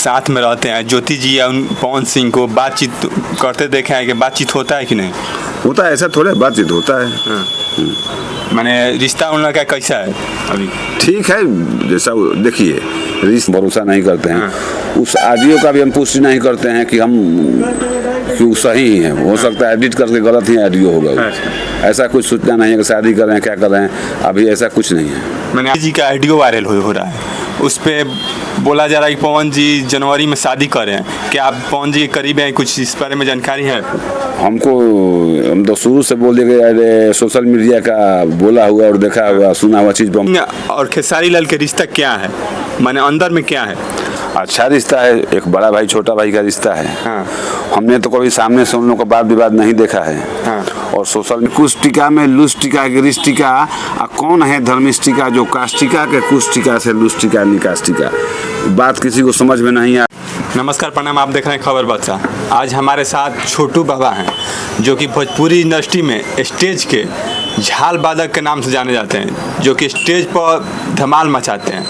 साथ में रहते हैं, ज्योति जी या पवन सिंह को बातचीत करते देखे हैं कि बातचीत होता है कि नहीं? होता है, ऐसा थोड़ा बातचीत होता है। माने रिश्ता उन लोगों का कैसा है अभी? ठीक है, जैसा देखिए रिश्ता भरोसा नहीं करते हैं, उस आदियों का भी हम पुष्टि नहीं करते हैं कि क्यों सही है। हो सकता है एडिट करके गलत ही ऑडियो होगा, ऐसा कुछ सूचना नहीं है कि शादी कर रहे हैं क्या कर रहे हैं, अभी ऐसा कुछ नहीं है। मैंने जी का ऑडियो वायरल हो रहा है, उस पर बोला जा रहा है कि पवन जी जनवरी में शादी कर रहे हैं। क्या आप पवन जी के करीब हैं, कुछ इस बारे में जानकारी है? हम तो शुरू से बोल दिए अरे सोशल मीडिया का बोला हुआ और देखा हुआ सुना हुआ चीज़ पर। और खेसारी लाल का रिश्ता क्या है, माने अंदर में क्या है? अच्छा रिश्ता है, एक बड़ा भाई छोटा भाई का रिश्ता है। हाँ। हमने तो कभी सामने से उन लोगों का वाद विवाद नहीं देखा है। हाँ। और सोशल में कुछ टीका में लुष्टिका गिरिष्टिका कौन है धर्मिष्टिका जो काष्टिका के कुष्टिका से लुष्टिका निकाष्टिका, बात किसी को समझ में नहीं आ। नमस्कार, प्रणाम, आप देख रहे हैं खबर बादशाह। आज हमारे साथ छोटू बाबा हैं जो कि भोजपुरी इंडस्ट्री में स्टेज के झाल बादक के नाम से जाने जाते हैं, जो कि स्टेज पर धमाल मचाते हैं।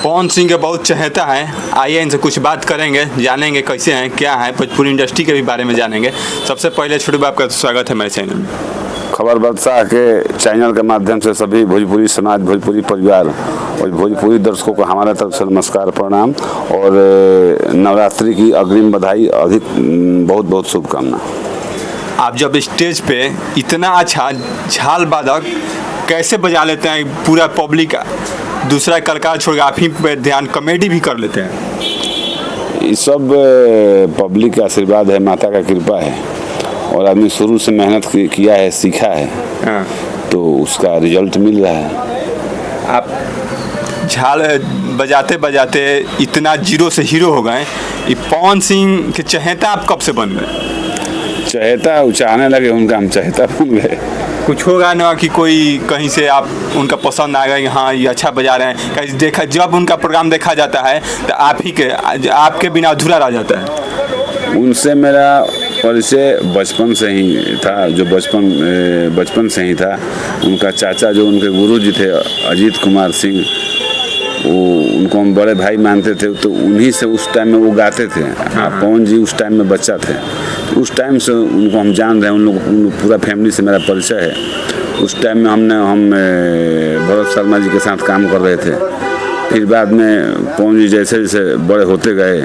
पवन सिंह के बहुत चहेता है। आइए इनसे कुछ बात करेंगे, जानेंगे कैसे हैं, क्या है, भोजपुरी इंडस्ट्री के भी बारे में जानेंगे। सबसे पहले छोटू बाबा का स्वागत है मेरे चैनल में। खबर बादशाह के चैनल के माध्यम से सभी भोजपुरी समाज, भोजपुरी परिवार और भोजपुरी दर्शकों को हमारे तरफ से नमस्कार प्रणाम और नवरात्रि की अग्रिम बधाई, अधिक बहुत बहुत शुभकामना। आप जब स्टेज पे इतना अच्छा झाल बादक कैसे बजा लेते हैं, पूरा पब्लिक दूसरा कलाकार छोड़ आप ही पे ध्यान, कॉमेडी भी कर लेते हैं? ये सब पब्लिक का आशीर्वाद है, माता का कृपा है और आदमी शुरू से मेहनत किया है, सीखा है। हाँ। तो उसका रिजल्ट मिल रहा है। आप झाल बजाते बजाते इतना जीरो से हीरो हो गए, ये पवन सिंह के चहेता आप कब से बन गए? चहेता चाहने लगे उनका, हम चहेता बन गए। कुछ होगा ना कि कोई कहीं से आप उनका पसंद आ गए, हाँ ये अच्छा बजा रहे हैं, कहीं देखा, जब उनका प्रोग्राम देखा जाता है तो आपके बिना अधूरा रह जाता है? उनसे मेरा परिचय बचपन से ही था, जो बचपन से ही था। उनका चाचा जो उनके गुरुजी थे अजीत कुमार सिंह, उनको हम बड़े भाई मानते थे, तो उन्हीं से उस टाइम में वो गाते थे। पवन जी उस टाइम में बच्चा थे, उस टाइम से उनको हम जान रहे हैं, उन पूरा फैमिली से मेरा परिचय है। उस टाइम में हम भरत शर्मा जी के साथ काम कर रहे थे। फिर बाद में पवन जी जैसे जैसे बड़े होते गए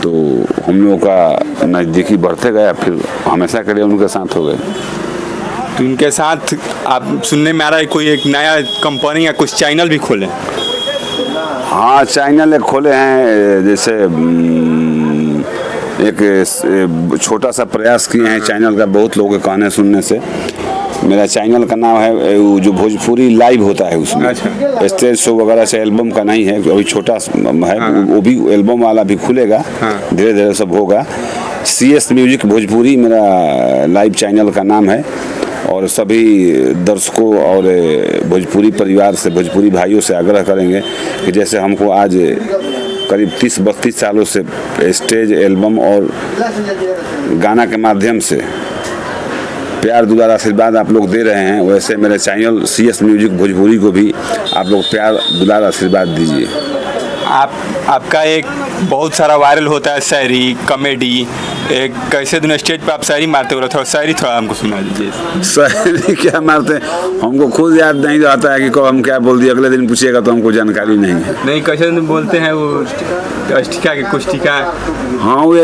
तो हम लोगों का नज़दीकी बढ़ते गया, फिर हमेशा के लिए उनके साथ हो गए। तो उनके साथ आप सुनने में आ रहा है कोई एक नया कंपनी या कुछ चैनल भी खोले? हाँ, चैनल एक खोले हैं, जैसे एक छोटा सा प्रयास किए हैं चैनल का, बहुत लोगों के कहने सुनने से। मेरा चैनल का नाम है जो भोजपुरी लाइव होता है, उसमें स्टेज शो वगैरह से, एल्बम का नहीं है, अभी छोटा है। वो भी एल्बम वाला भी खुलेगा, धीरे धीरे सब होगा। CS म्यूजिक भोजपुरी मेरा लाइव चैनल का नाम है। और सभी दर्शकों और भोजपुरी परिवार से, भोजपुरी भाइयों से आग्रह करेंगे कि जैसे हमको आज करीब 30-32 सालों से स्टेज, एल्बम और गाना के माध्यम से प्यार दुलार आशीर्वाद आप लोग दे रहे हैं, वैसे मेरे चैनल CS म्यूजिक भोजपुरी को भी आप लोग प्यार दुलार आशीर्वाद दीजिए। आपका एक बहुत सारा वायरल होता है शायरी, कॉमेडी। एक कैसे दिन स्टेज पे आप शायरी मारते हो, थोड़ा शायरी थोड़ा हमको सुना दीजिए। शायरी क्या मारते हैं, हमको खुद याद नहीं रहता है कि कब हम क्या बोल दिए, अगले दिन पूछिएगा तो हमको जानकारी नहीं है। नहीं, कैसे दिन बोलते हैं वो अष्टिका के कुष्टिका? हाँ, वो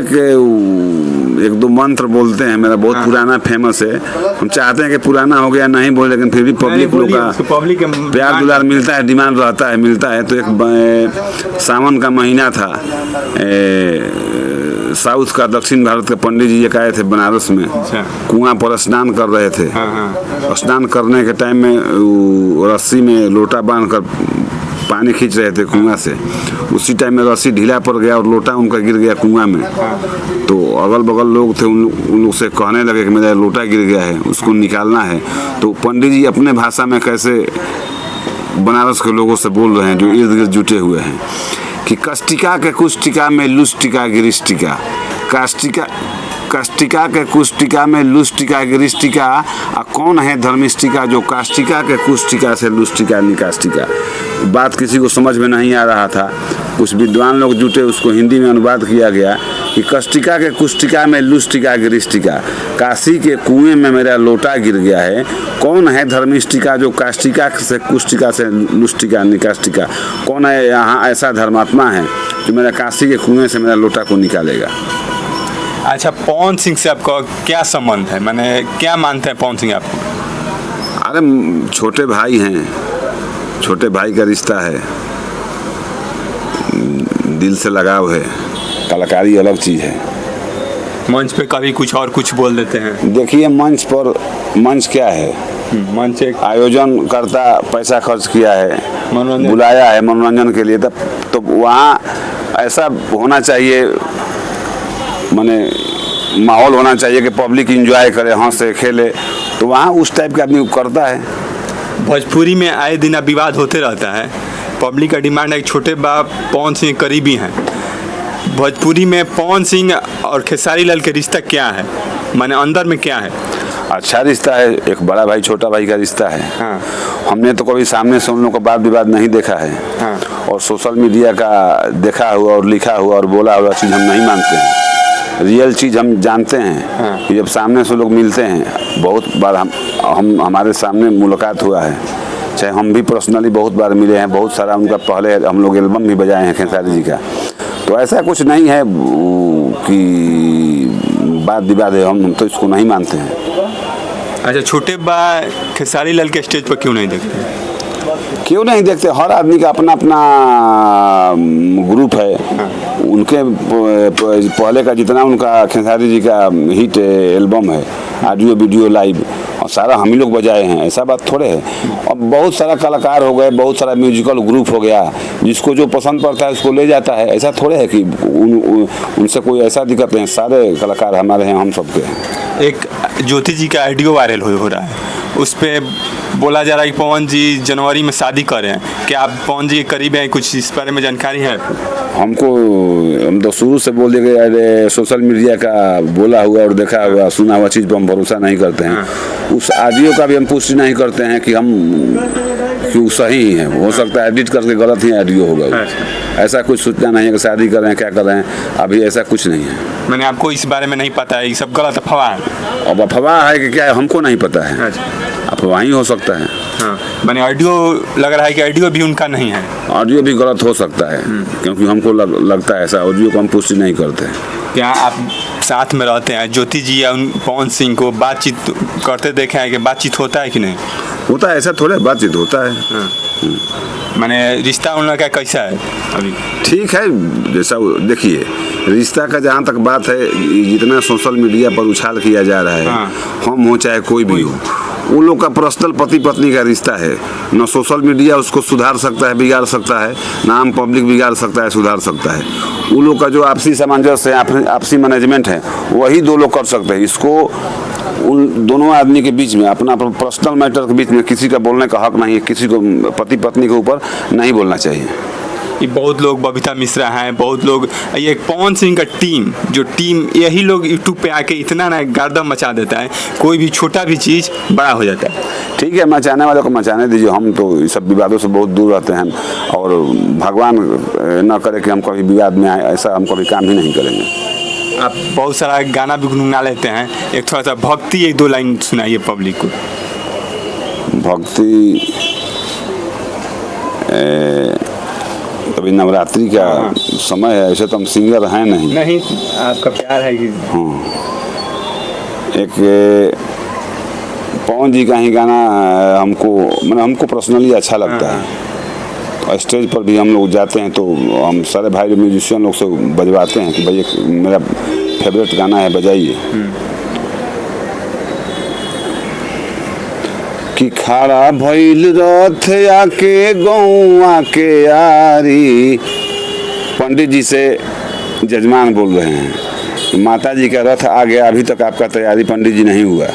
एक दो मंत्र बोलते हैं, मेरा बहुत पुराना फेमस है। हम चाहते हैं कि पुराना हो गया नहीं बोले, लेकिन फिर भी पब्लिक लोग का प्यार दुलार मिलता है, डिमांड रहता है, मिलता है। तो एक सावन का महीना था, साउथ का दक्षिण भारत के पंडित जी एक आए थे बनारस में। कुआं पर स्नान कर रहे थे। स्नान करने के टाइम में रस्सी में लोटा बांध कर पानी खींच रहे थे कुआं से। उसी टाइम में रस्सी ढीला पड़ गया और लोटा उनका गिर गया कुआं में। तो अगल बगल लोग थे, उन लोग से कहने लगे कि मेरा लोटा गिर गया है, उसको निकालना है। तो पंडित जी अपने भाषा में कैसे बनारस के लोगों से बोल रहे हैं जो इर्द गिर्द जुटे हुए हैं कि कष्टिका के कुष्टिका में लुष्टिका गिरिष्टिका, काष्टिका के कुष्टिका में लुष्टिका गिरिष्टिका कौन है धर्मिष्टिका जो काष्टिका के कुष्टिका से लुष्टिका निकाष्टिका। बात किसी को समझ में नहीं आ रहा था, कुछ विद्वान लोग जुटे, उसको हिंदी में अनुवाद किया गया कि कष्टिका के कुष्टिका में लुष्टिका गिरिष्टिका, काशी के कुएं में मेरा लोटा गिर गया है, कौन है धर्मिष्टिका जो काष्टिका से कुष्टिका से लुष्टिका निकाष्टिका, कौन है यहाँ ऐसा धर्मात्मा है जो मेरा काशी के कुएं से मेरा लोटा को निकालेगा। अच्छा, पवन सिंह से आपका क्या संबंध है, मैंने क्या मानते हैं पवन सिंह आपको? अरे छोटे भाई हैं, छोटे भाई का रिश्ता है, दिल से लगाव है, कलाकारी अलग चीज़ है। मंच पे कभी कुछ और कुछ बोल देते हैं। देखिए मंच क्या है, मंच एक आयोजन करता, पैसा खर्च किया है, मनोरंजन बुलाया है मनोरंजन के लिए, तब तो वहाँ ऐसा होना चाहिए, माने माहौल होना चाहिए कि पब्लिक इंजॉय करे, हंसे खेले, तो वहाँ उस टाइप का आदमी करता है। भोजपुरी में आए दिन अब विवाद होते रहता है, पब्लिक का डिमांड है कि छोटे बाप पवन सिंह करीबी हैं। भोजपुरी में पवन सिंह और खेसारी लाल का रिश्ता क्या है, माने अंदर में क्या है? अच्छा रिश्ता है, एक बड़ा भाई छोटा भाई का रिश्ता है। हाँ। हमने तो कभी सामने से उन लोगों का वाद विवाद नहीं देखा है। हाँ। और सोशल मीडिया का देखा हुआ और लिखा हुआ और बोला हुआ चीज़ हम नहीं मानते हैं, रियल चीज़ हम जानते हैं। हाँ। कि जब सामने से लोग मिलते हैं, बहुत बार हमारे सामने मुलाकात हुआ है, चाहे हम भी पर्सनली बहुत बार मिले हैं, बहुत सारा उनका पहले हम लोग एल्बम भी बजाए हैं खेसारी जी का, तो ऐसा कुछ नहीं है कि वाद विवाद है, हम तो इसको नहीं मानते हैं। अच्छा, छोटे बा खेसारी लाल के स्टेज पर क्यों नहीं देखते? क्यों नहीं देखते, हर आदमी का अपना अपना ग्रुप है। उनके पहले का जितना उनका खेसारी जी का हिट एल्बम है, ऑडियो वीडियो लाइव, और सारा हम ही लोग बजाए हैं, ऐसा बात थोड़े है। और बहुत सारा कलाकार हो गए, बहुत सारा म्यूजिकल ग्रुप हो गया, जिसको जो पसंद पड़ता है उसको ले जाता है, ऐसा थोड़े है कि उनसे कोई ऐसा दिक्कत नहीं, सारे कलाकार हमारे हैं, हम सबके हैं। एक ज्योति जी का ऑडियो वायरल हो रहा है, उस पर बोला जा रहा है कि पवन जी जनवरी में शादी कर रहे हैं, क्या आप पवन जी के करीब हैं, कुछ इस बारे में जानकारी है? हम तो शुरू से बोल दिए गए, सोशल मीडिया का बोला हुआ और देखा हुआ सुना हुआ चीज़ पर हम भरोसा नहीं करते हैं। उस ऑडियो का भी हम पुष्टि नहीं करते हैं कि वो सही है, हो सकता है एडिट करके गलत ही ऑडियो होगा। ऐसा कुछ सूचना नहीं है कि शादी कर रहे हैं, क्या कर रहे हैं, अभी ऐसा कुछ नहीं है। मैंने आपको इस बारे में नहीं पता है, ये सब गलत अफवाह है। अब अफवाह है कि क्या है, हमको नहीं पता है। अफवाह ही हो सकता है। हाँ, मैंने ऑडियो लग रहा है कि ऑडियो भी उनका नहीं है, ऑडियो भी गलत हो सकता है, क्योंकि हमको लगता है ऐसा, ऑडियो को हम पुष्टि नहीं करते हैं। क्या आप साथ में रहते हैं, ज्योति जी या पवन सिंह को बातचीत करते देखे हैं कि बातचीत होता है कि नहीं? होता है, ऐसा थोड़े बातचीत होता है। हाँ। मैंने रिश्ता उन लोगों का कैसा है अभी? ठीक है, जैसा देखिए रिश्ता का जहाँ तक बात है, जितना सोशल मीडिया पर उछाल किया जा रहा है, हाँ। हम हो चाहे कोई भी हो, उन लोग का पर्सनल पति पत्नी का रिश्ता है, न सोशल मीडिया उसको सुधार सकता है, बिगाड़ सकता है, ना आम पब्लिक बिगाड़ सकता है, सुधार सकता है। उन लोग का जो आपसी सामंजस्य है, आपसी मैनेजमेंट है, वही दो लोग कर सकते हैं। इसको उन दोनों आदमी के बीच में, अपना पर्सनल मैटर के बीच में किसी का बोलने का हक नहीं है, किसी को पति पत्नी के ऊपर नहीं बोलना चाहिए। ये बहुत लोग, बबीता मिश्रा हैं, बहुत लोग, ये पवन सिंह का टीम यही लोग यूट्यूब पे आके इतना ना गर्दम मचा देता है, कोई भी छोटा भी चीज़ बड़ा हो जाता है। ठीक है, मचाने वालों को मचाने दीजिए, हम तो इस सब विवादों से बहुत दूर रहते हैं, और भगवान न करे कि हम कभी विवाद में आए, ऐसा हम कभी काम ही नहीं करेंगे। आप बहुत सारा गाना भी गुनगुना लेते हैं, एक थोड़ा सा भक्ति 1-2 लाइन सुनाइए पब्लिक को। भक्ति अभी नवरात्रि का समय है, ऐसे तो हम सिंगर हैं नहीं, आपका प्यार है कि हाँ। एक पवन जी का ही गाना हमको पर्सनली अच्छा लगता है। तो स्टेज पर भी हम लोग जाते हैं तो हम सारे भाई म्यूजिशियन लोग से बजवाते हैं कि भाई एक मेरा फेवरेट गाना है, बजाइए। कि खड़ा भइल रथ आके गौआ के यारी, पंडित जी से जजमान बोल रहे हैं, माता जी का रथ आ गया, अभी तक आपका तैयारी पंडित जी नहीं हुआ।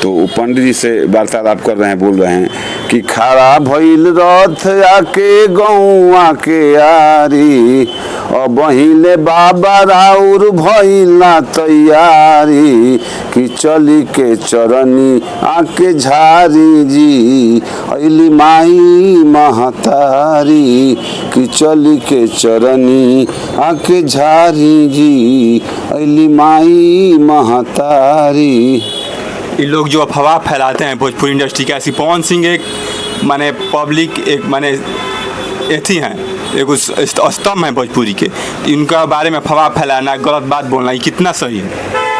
तो वो पंडित जी से वार्तालाप कर रहे हैं, बोल रहे हैं कि खड़ा भइल रथ आके गौआ के यारी, अब हिले बाबा राउर भइला तैयारी कि चली के चरनी आके झारी जी अली माई महतारी कि चली के चरनी आके झारी जी अली माई महतारी। ये लोग जो अफवाह फैलाते हैं भोजपुरी इंडस्ट्री के, ऐसी पवन सिंह एक माने पब्लिक एक माने एथी हैं, एक स्तंभ है भोजपुरी के, इनका बारे में अफवाह फैलाना, गलत बात बोलना, ये कितना सही है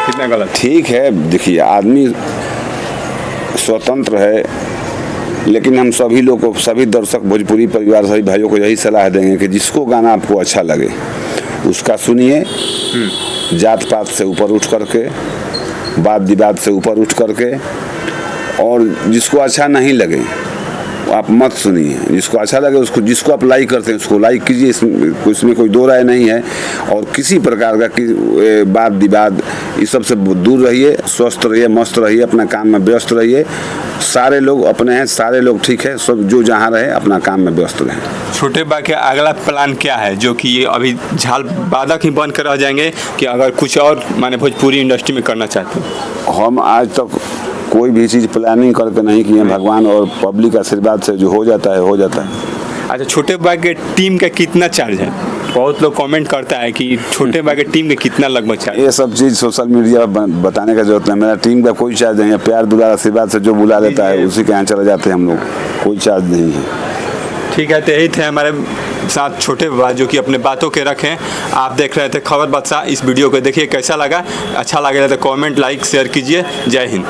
कितना गलत? ठीक है, देखिए आदमी स्वतंत्र है, लेकिन हम सभी लोग को, सभी दर्शक भोजपुरी परिवार सभी भाइयों को यही सलाह देंगे कि जिसको गाना आपको अच्छा लगे उसका सुनिए, जात पात से ऊपर उठ करके, वाद विवाद से ऊपर उठ करके, और जिसको अच्छा नहीं लगे आप मत सुनिए, जिसको अच्छा लगे उसको, जिसको आप लाइक करते हैं उसको लाइक कीजिए, इसमें कोई दो राय नहीं है। और किसी प्रकार का वाद विवाद इस सब से दूर रहिए, स्वस्थ रहिए, मस्त रहिए, अपना काम में व्यस्त रहिए। सारे लोग अपने हैं, सारे लोग ठीक है, सब जो जहाँ रहे अपना काम में व्यस्त रहें। छोटे बा के अगला प्लान क्या है, जो कि ये अभी झाल वादक ही बन कर रह जाएंगे कि अगर कुछ और माने भोजपुरी इंडस्ट्री में करना चाहते हैं? हम आज तक कोई भी चीज़ प्लानिंग करके नहीं किए, भगवान और पब्लिक आशीर्वाद से जो हो जाता है हो जाता है। अच्छा, छोटे बा के टीम का कितना चार्ज है? बहुत लोग कमेंट करता है कि छोटे बा के टीम का कितना लगभग चार्ज? ये सब चीज़ सोशल मीडिया पर बताने का जरूरत नहीं, मेरा टीम का कोई चार्ज नहीं है, प्यार दुलार आशीर्वाद से जो बुला लेता है उसी के यहाँ चले जाते हैं हम लोग, कोई चार्ज नहीं है। ठीक है, तो यही थे हमारे साथ छोटे बाबा जो कि अपने बातों के रखें। आप देख रहे थे खबर बादशाह, इस वीडियो को देखिए कैसा लगा, अच्छा लगे तो कमेंट लाइक शेयर कीजिए। जय हिंद।